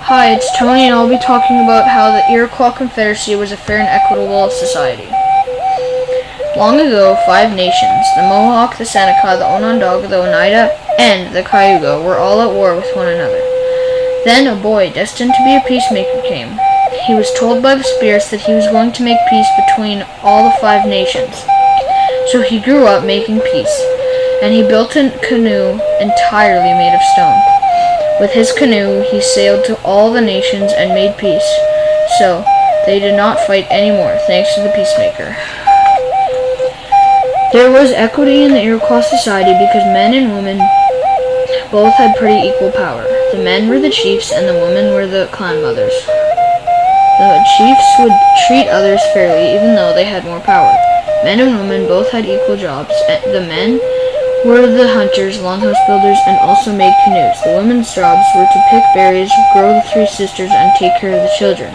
Hi, it's Tony, and I'll be talking about how the Iroquois Confederacy was a fair and equitable society. Long ago, 5 nations, the Mohawk, the Seneca, the Onondaga, the Oneida, and the Cayuga, were all at war with one another. Then a boy, destined to be a peacemaker, came. He was told by the spirits that he was going to make peace between all the 5 nations. So he grew up making peace, and he built a canoe entirely made of stone. With his canoe, he sailed to all the nations and made peace. So they did not fight anymore, thanks to the peacemaker. There was equity in the Iroquois society because men and women both had pretty equal power. The men were the chiefs and the women were the clan mothers. The chiefs would treat others fairly even though they had more power. Men and women both had equal jobs. The men were the hunters, longhouse builders, and also made canoes. The women's jobs were to pick berries, grow the 3 sisters, and take care of the children.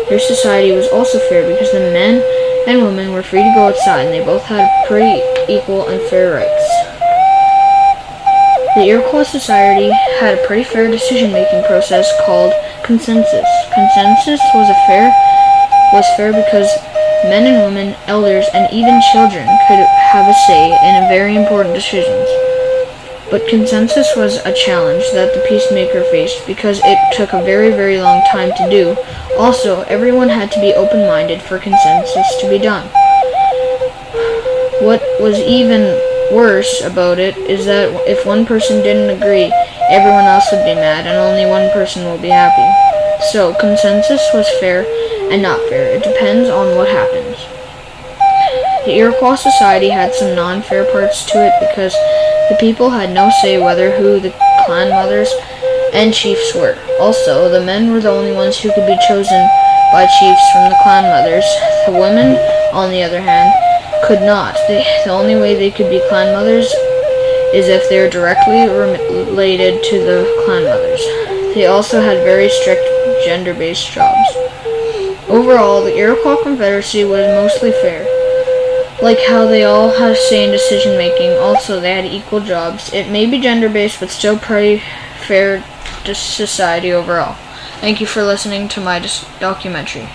Their society was also fair because the men and women were free to go outside, and they both had pretty equal and fair rights. The Iroquois society had a pretty fair decision-making process called consensus. Consensus was fair because men and women, elders, and even children could have a say in very important decisions. But consensus was a challenge that the peacemaker faced because it took a very, very long time to do. Also, everyone had to be open-minded for consensus to be done. What was even worse about it is that if one person didn't agree, everyone else would be mad and only one person will be happy. So, consensus was fair and not fair. It depends on what happens. The Iroquois society had some non-fair parts to it because the people had no say who the clan mothers and chiefs were. Also, the men were the only ones who could be chosen by chiefs from the clan mothers. The women, on the other hand, could not. The only way they could be clan mothers is if they were directly related to the clan mothers. They also had very strict gender-based jobs. Overall, the Iroquois Confederacy was mostly fair. Like how they all had a say in decision-making, also they had equal jobs. It may be gender-based, but still pretty fair to society overall. Thank you for listening to my documentary.